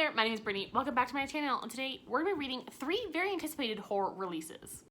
Hi there, my name is Brittany. Welcome back to my channel, and today we're going to be reading 3 very anticipated horror releases.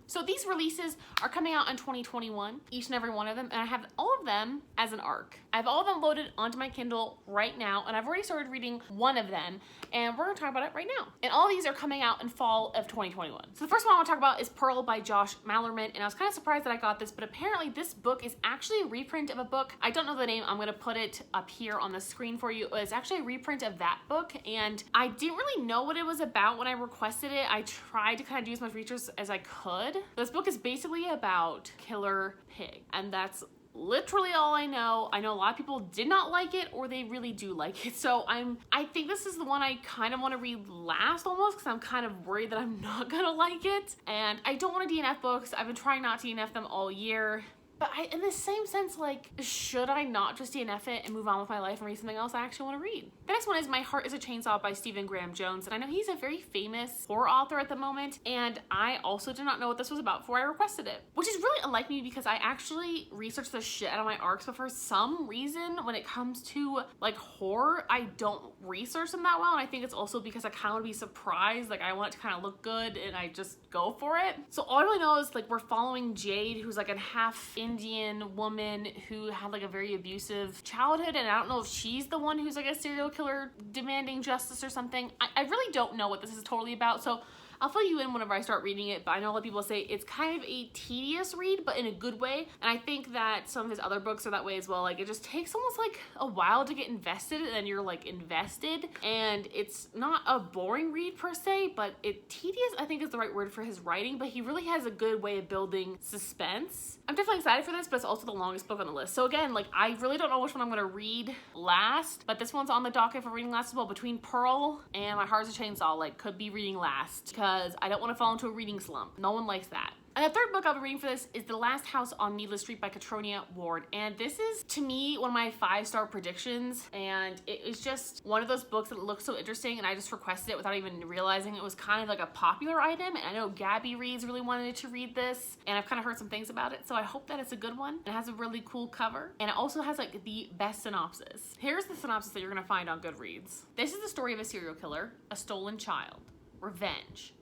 So these releases are coming out in 2021, each and every one of them, and I have all of them as an ARC. I have all of them loaded onto my Kindle right now, and I've already started reading one of them, and we're gonna talk about it right now. And all of these are coming out in fall of 2021. So the first one I wanna talk about is Pearl by Josh Mallorman, and I was kind of surprised that I got this, but apparently this book is actually a reprint of a book. I don't know the name, I'm gonna put it up here on the screen for you. It's actually a reprint of that book, and I didn't really know what it was about when I requested it. I tried to kind of do as much research as I could. This book is basically about Killer Pig, and that's literally all I know. I know a lot of people did not like it, or they really do like it. So I think this is the one I kind of want to read last almost, because I'm kind of worried that I'm not gonna like it. And I don't want to DNF books. I've been trying not to DNF them all year. But in the same sense, like, should I not just DNF it and move on with my life and read something else I actually want to read? The next one is My Heart is a Chainsaw by Stephen Graham Jones. And I know he's a very famous horror author at the moment. And I also did not know what this was about before I requested it. Which is really unlike me, because I actually researched the shit out of my ARCs. But for some reason, when it comes to, like, horror, I don't research them that well. And I think it's also because I kind of want to be surprised. Like, I want it to kind of look good, and I just go for it. So all I really know is, like, we're following Jade, who's like a half Indian woman who had like a very abusive childhood, and I don't know if she's the one who's like a serial killer demanding justice or something. I really don't know what this is totally about, so I'll fill you in whenever I start reading it, but I know a lot of people say it's kind of a tedious read, but in a good way. And I think that some of his other books are that way as well. Like, it just takes almost like a while to get invested, and then you're like invested. And it's not a boring read per se, but tedious I think is the right word for his writing, but he really has a good way of building suspense. I'm definitely excited for this, but it's also the longest book on the list. So again, like, I really don't know which one I'm gonna read last, but this one's on the docket for reading last as well. Between Pearl and My Heart is a Chainsaw, like, could be reading last, because I don't want to fall into a reading slump. No one likes that. And the third book I'll be reading for this is The Last House on Needless Street by Catronia Ward. And this is, to me, one of my 5-star predictions. And it is just one of those books that looks so interesting, and I just requested it without even realizing it was kind of like a popular item. And I know Gabby Reads really wanted to read this, and I've kind of heard some things about it. So I hope that it's a good one. It has a really cool cover, and it also has like the best synopsis. Here's the synopsis that you're gonna find on Goodreads. This is the story of a serial killer, a stolen child, revenge,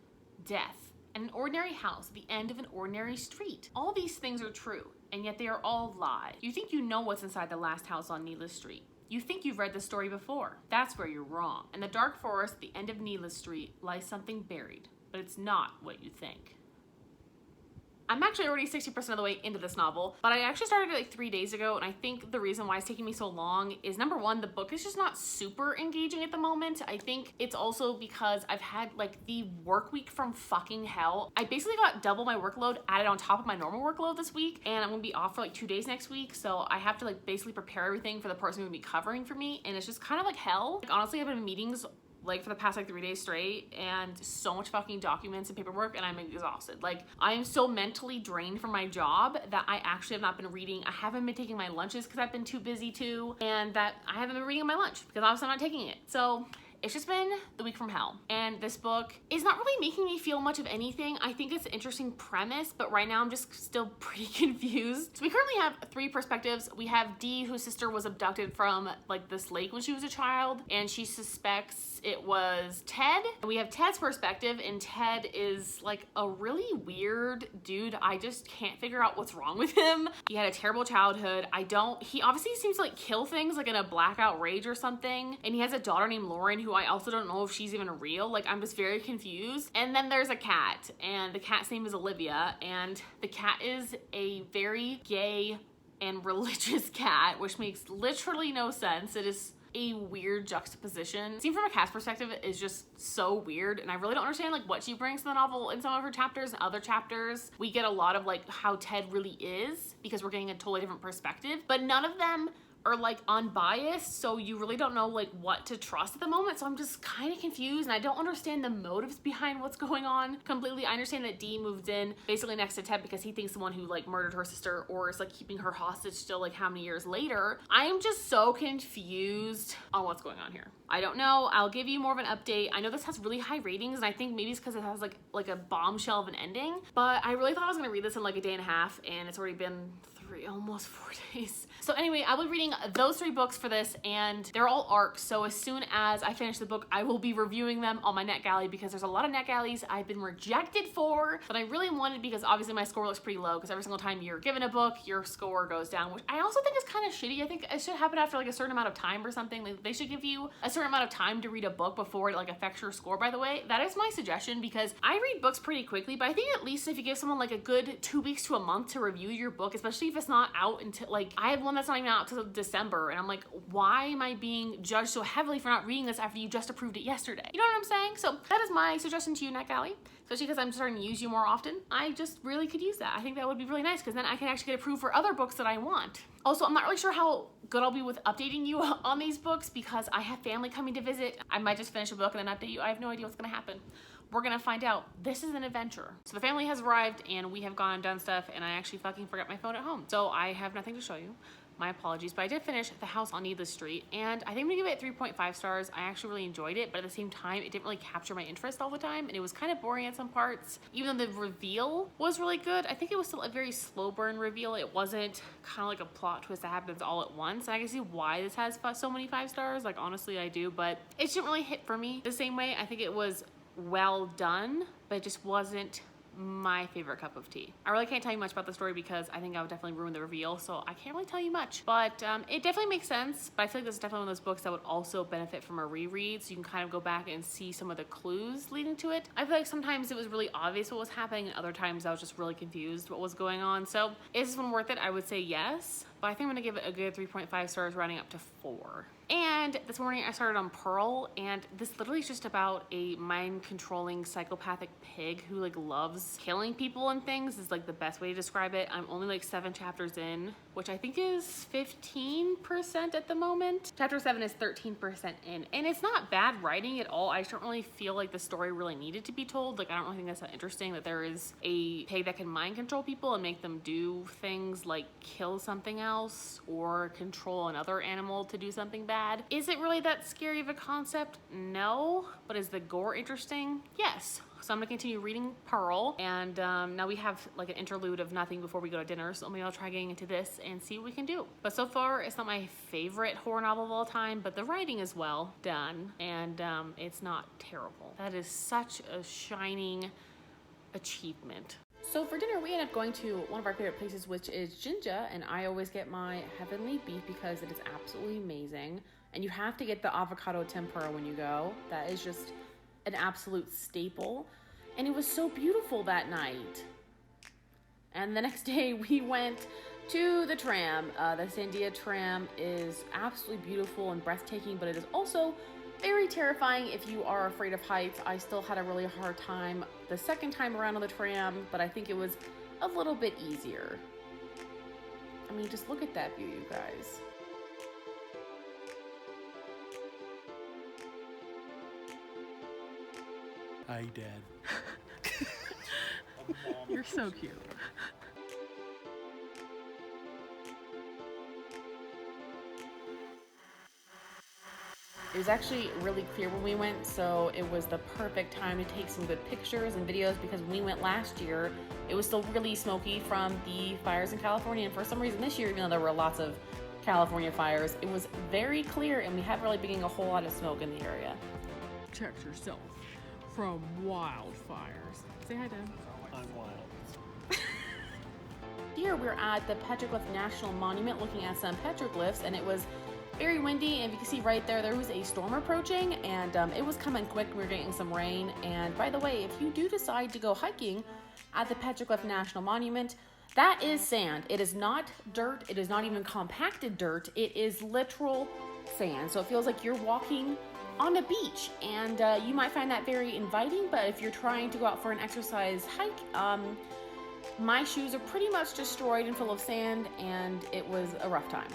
death, and an ordinary house at the end of an ordinary street. All these things are true, and yet they are all lies. You think you know what's inside the last house on Needless Street. You think you've read the story before. That's where you're wrong. In the dark forest at the end of Needless Street lies something buried, but it's not what you think. I'm actually already 60% of the way into this novel, but I actually started it like 3 days ago, and I think the reason why it's taking me so long is, number one, the book is just not super engaging at the moment. I think it's also because I've had like the work week from fucking hell. I basically got double my workload added on top of my normal workload this week, and I'm gonna be off for like 2 days next week, so I have to like basically prepare everything for the person who's gonna be covering for me, and it's just kind of like hell. Like, honestly, I've been in meetings like for the past like 3 days straight, and so much fucking documents and paperwork, and I'm exhausted. Like, I am so mentally drained from my job that I actually have not been reading. I haven't been taking my lunches because I've been too busy too, and that I haven't been reading on my lunch because obviously I'm not taking it. So it's just been the week from hell. And this book is not really making me feel much of anything. I think it's an interesting premise, but right now I'm just still pretty confused. So we currently have 3 perspectives. We have Dee, whose sister was abducted from like this lake when she was a child, and she suspects it was Ted. And we have Ted's perspective, and Ted is like a really weird dude. I just can't figure out what's wrong with him. He had a terrible childhood. He obviously seems to like kill things like in a blackout rage or something. And he has a daughter named Lauren, who I also don't know if she's even real. Like, I'm just very confused. And then there's a cat, and the cat's name is Olivia, and the cat is a very gay and religious cat, which makes literally no sense. It is a weird juxtaposition. Seen from a cat's perspective, it is just so weird, and I really don't understand like what she brings to the novel in some of her chapters. And other chapters, we get a lot of like how Ted really is, because we're getting a totally different perspective, but none of them are like unbiased, so you really don't know like what to trust at the moment. So I'm just kind of confused, and I don't understand the motives behind what's going on completely. I understand that Dee moved in basically next to Ted because he thinks the one who like murdered her sister or is like keeping her hostage still like how many years later. I am just so confused on what's going on here. I don't know. I'll give you more of an update. I know this has really high ratings, and I think maybe it's because it has like a bombshell of an ending, but I really thought I was gonna read this in like a day and a half, and it's already been almost 4 days. So anyway, I will be reading those 3 books for this, and they're all ARCs. So as soon as I finish the book, I will be reviewing them on my NetGalley, because there's a lot of NetGalleys I've been rejected for, but I really wanted, because obviously my score looks pretty low, because every single time you're given a book, your score goes down, which I also think is kind of shitty. I think it should happen after like a certain amount of time or something. Like, they should give you a certain amount of time to read a book before it like affects your score, by the way. That is my suggestion, because I read books pretty quickly, but I think at least if you give someone like a good 2 weeks to a month to review your book, especially if it's not out until, like, I have one that's not even out until December, and I'm like, why am I being judged so heavily for not reading this after you just approved it yesterday? You know what I'm saying? So that is my suggestion to you, NetGalley. Especially because I'm starting to use you more often. I just really could use that. I think that would be really nice, because then I can actually get approved for other books that I want. Also, I'm not really sure how good I'll be with updating you on these books, because I have family coming to visit. I might just finish a book and then update you. I have no idea what's gonna happen. We're gonna find out. This is an adventure. So the family has arrived, and we have gone and done stuff, and I actually fucking forgot my phone at home. So I have nothing to show you. My apologies, but I did finish The House on Needless Street, and I think I'm gonna give it 3.5 stars. I actually really enjoyed it, but at the same time, it didn't really capture my interest all the time, and it was kind of boring at some parts. Even though the reveal was really good, I think it was still a very slow burn reveal. It wasn't kind of like a plot twist that happens all at once, and I can see why this has so many 5 stars. Like, honestly, I do, but it didn't really hit for me the same way. I think it was well done, but it just wasn't my favorite cup of tea. I really can't tell you much about the story, because I think I would definitely ruin the reveal, so I can't really tell you much. But it definitely makes sense, but I feel like this is definitely one of those books that would also benefit from a reread, so you can kind of go back and see some of the clues leading to it. I feel like sometimes it was really obvious what was happening, and other times I was just really confused what was going on. So is this one worth it? I would say yes, but I think I'm gonna give it a good 3.5 stars, rounding up to 4. And this morning I started on Pearl, and this literally is just about a mind-controlling psychopathic pig who like loves killing people and things, is like the best way to describe it. I'm only like 7 chapters in, which I think is 15% at the moment. Chapter 7 is 13% in, and it's not bad writing at all. I just don't really feel like the story really needed to be told. Like, I don't really think that's that interesting, that there is a pig that can mind control people and make them do things like kill something else or control another animal to do something bad. Is it really that scary of a concept? No. But is the gore interesting? Yes. So I'm gonna continue reading Pearl, and now we have like an interlude of nothing before we go to dinner, so maybe I'll try getting into this and see what we can do. But so far, it's not my favorite horror novel of all time, but the writing is well done, and it's not terrible. That is such a shining achievement. So for dinner, we ended up going to one of our favorite places, which is Jinja, and I always get my heavenly beef because it is absolutely amazing. And you have to get the avocado tempura when you go. That is just an absolute staple. And it was so beautiful that night. And the next day we went to the tram. The Sandia tram is absolutely beautiful and breathtaking, but it is also very terrifying if you are afraid of heights. I still had a really hard time the second time around on the tram, but I think it was a little bit easier. I mean, just look at that view, you guys. Hi, Dad. You're so cute. It was actually really clear when we went, so it was the perfect time to take some good pictures and videos, because when we went last year, it was still really smoky from the fires in California, and for some reason this year, even though there were lots of California fires, it was very clear, and we haven't really been getting a whole lot of smoke in the area. Protect yourself from wildfires. Say hi, Dad. I'm wild. Here we're at the Petroglyph National Monument looking at some petroglyphs, and it was very windy, and you can see right there, there was a storm approaching, and it was coming quick. We were getting some rain. And by the way, if you do decide to go hiking at the Petroglyph National Monument, that is sand. It is not dirt. It is not even compacted dirt. It is literal sand. So it feels like you're walking on a beach, and you might find that very inviting, but if you're trying to go out for an exercise hike, my shoes are pretty much destroyed and full of sand, and it was a rough time.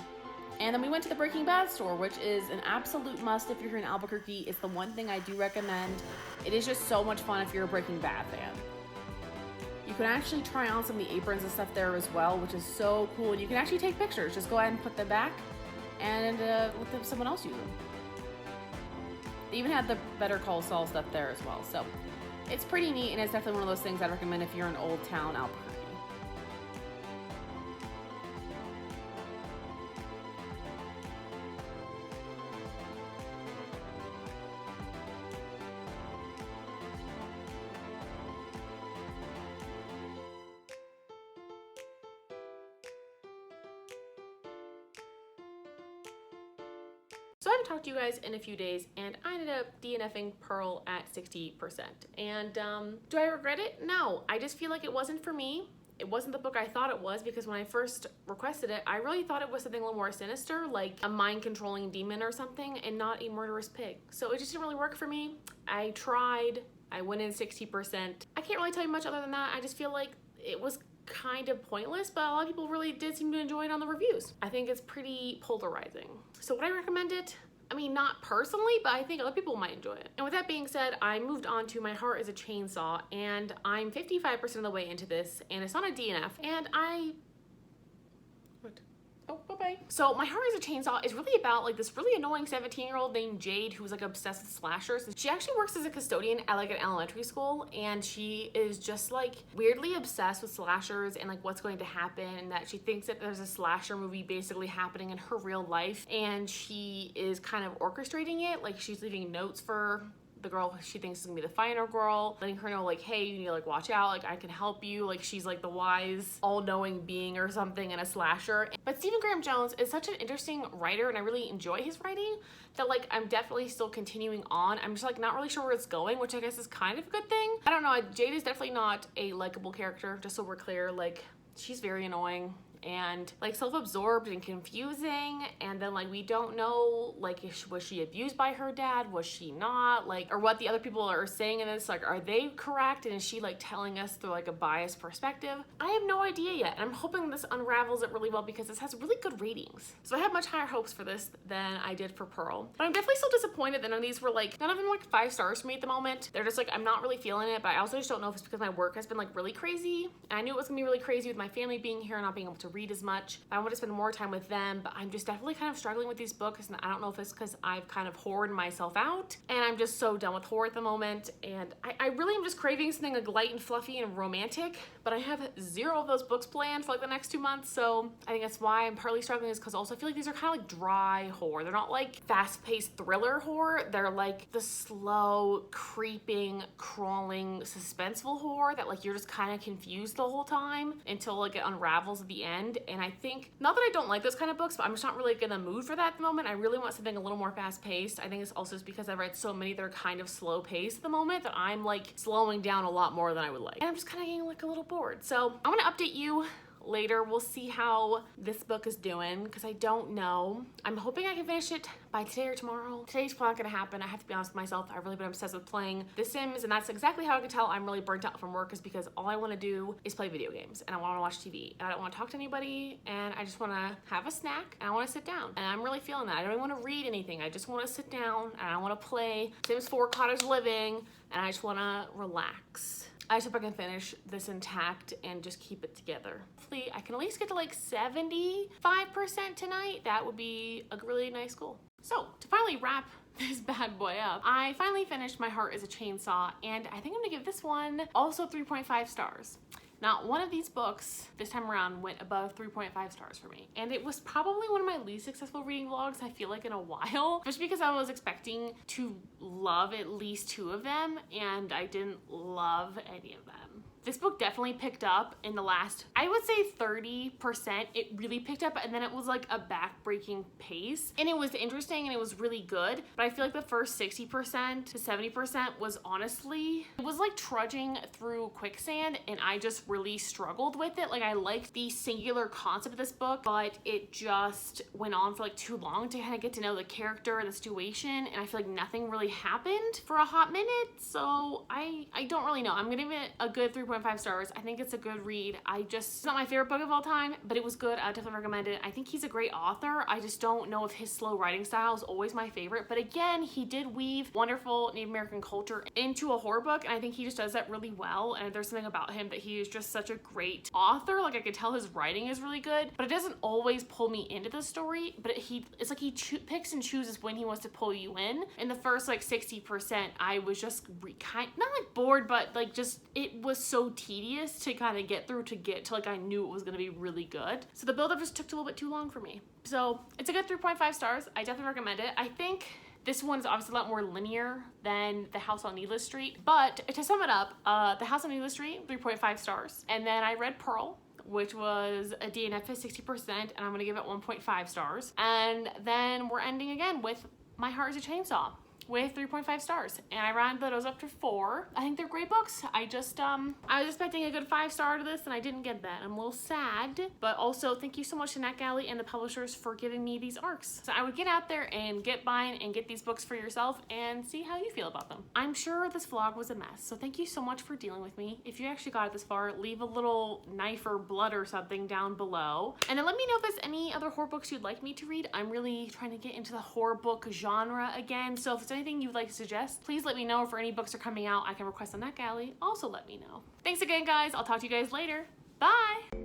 And then we went to the Breaking Bad store, which is an absolute must if you're here in Albuquerque. It's the one thing I do recommend. It is just so much fun if you're a Breaking Bad fan. You can actually try on some of the aprons and stuff there as well, which is so cool. And you can actually take pictures. Just go ahead and put them back and let someone else use them. They even had the Better Call Saul stuff there as well. So it's pretty neat, and it's definitely one of those things I'd recommend if you're in Old Town Albuquerque. haven't talked to you guys in a few days, and I ended up DNFing Pearl at 60%. And do I regret it? No. I just feel like it wasn't for me. It wasn't the book I thought it was, because when I first requested it, I really thought it was something a little more sinister, like a mind-controlling demon or something, and not a murderous pig. So it just didn't really work for me. I tried. I went in 60%. I can't really tell you much other than that. I just feel like it was kind of pointless, but a lot of people really did seem to enjoy it on the reviews. I think it's pretty polarizing. So would I recommend it? I mean, not personally, but I think other people might enjoy it. And with that being said, I moved on to My Heart is a Chainsaw, and I'm 55% of the way into this, and it's on a DNF, and oh, bye-bye. So My Heart is a Chainsaw is really about like this really annoying 17-year-old named Jade who's like obsessed with slashers. She actually works as a custodian at like an elementary school, and she is just like weirdly obsessed with slashers and like what's going to happen, and that she thinks that there's a slasher movie basically happening in her real life, and she is kind of orchestrating it. Like she's leaving notes for the girl she thinks is gonna be the final girl, letting her know like, hey, you need to like watch out, like I can help you, like she's like the wise all-knowing being or something in a slasher. But Stephen Graham Jones is such an interesting writer, and I really enjoy his writing, that like I'm definitely still continuing on. I'm just like not really sure where it's going, which I guess is kind of a good thing. I don't know, Jade is definitely not a likable character, just so we're clear. Like she's very annoying and like self-absorbed and confusing, and then like we don't know like was she abused by her dad, was she not, like, or what the other people are saying in this, like are they correct, and is she like telling us through like a biased perspective? I have no idea yet, and I'm hoping this unravels it really well, because this has really good ratings. So I have much higher hopes for this than I did for Pearl, but I'm definitely still disappointed that none of these were like, none of them like 5 stars for me at the moment. They're just like, I'm not really feeling it, but I also just don't know if it's because my work has been like really crazy, and I knew it was gonna be really crazy with my family being here and not being able to read as much. I want to spend more time with them, but I'm just definitely kind of struggling with these books, and I don't know if it's because I've kind of hoarded myself out and I'm just so done with horror at the moment, and I really am just craving something like light and fluffy and romantic, but I have 0 of those books planned for like the next 2 months. So I think that's why I'm partly struggling, is because also I feel like these are kind of like dry horror. They're not like fast-paced thriller horror. They're like the slow, creeping, crawling, suspenseful horror that like you're just kind of confused the whole time until like it unravels at the end. And I think, not that I don't like those kind of books, but I'm just not really in the mood for that at the moment. I really want something a little more fast-paced. I think it's also just because I've read so many that are kind of slow-paced at the moment that I'm like slowing down a lot more than I would like. And I'm just kind of getting like a little bored. So I'm gonna update you later. We'll see how this book is doing, because I don't know. I'm hoping I can finish it by today or tomorrow. Today's probably not gonna happen. I have to be honest with myself. I've really been obsessed with playing The Sims, and that's exactly how I can tell I'm really burnt out from work, is because all I want to do is play video games, and I want to watch TV, and I don't want to talk to anybody, and I just want to have a snack, and I want to sit down, and I'm really feeling that. I don't even want to read anything. I just want to sit down, and I want to play Sims 4 Cottage Living, and I just want to relax. I just hope I can finish this intact and just keep it together. Hopefully I can at least get to like 75% tonight. That would be a really nice goal. So to finally wrap this bad boy up, I finally finished My Heart is a Chainsaw, and I think I'm gonna give this one also 3.5 stars. Not one of these books this time around went above 3.5 stars for me. And it was probably one of my least successful reading vlogs, I feel like, in a while. Just because I was expecting to love at least 2 of them, and I didn't love any of them. This book definitely picked up in the last, I would say 30%. It really picked up, and then it was like a back-breaking pace. And it was interesting and it was really good, but I feel like the first 60% to 70% was honestly, it was like trudging through quicksand, and I just really struggled with it. Like I liked the singular concept of this book, but it just went on for like too long to kind of get to know the character and the situation, and I feel like nothing really happened for a hot minute. So I don't really know. I'm gonna give it a good 3.5 stars. I think it's a good read. It's not my favorite book of all time, but it was good. I would definitely recommend it. I think he's a great author. I just don't know if his slow writing style is always my favorite, but again, he did weave wonderful Native American culture into a horror book, and I think he just does that really well. And there's something about him that he is just such a great author. Like I could tell his writing is really good, but it doesn't always pull me into the story, but it's like he picks and chooses when he wants to pull you in. In the first like 60%, I was just not like bored, but like just, it was so tedious to kind of get through to get to like I knew it was going to be really good. So the build-up just took a little bit too long for me. So it's a good 3.5 stars. I definitely recommend it. I think this one's obviously a lot more linear than The House on Nila Street, but to sum it up, The House on Nila Street, 3.5 stars. And then I read Pearl, which was a DNF at 60%, and I'm gonna give it 1.5 stars. And then we're ending again with My Heart is a Chainsaw with 3.5 stars, and I rounded those up to 4. I think they're great books. I was expecting a good 5-star to this, and I didn't get that. I'm a little sad, but also thank you so much to NetGalley and the publishers for giving me these ARCs. So I would get out there and get buying and get these books for yourself and see how you feel about them. I'm sure this vlog was a mess, so thank you so much for dealing with me. If you actually got it this far, leave a little knife or blood or something down below, and then let me know if there's any other horror books you'd like me to read. I'm really trying to get into the horror book genre again, so if there's anything you'd like to suggest, please let me know. For any books are coming out I can request on NetGalley, also let me know. Thanks again, guys. I'll talk to you guys later. Bye!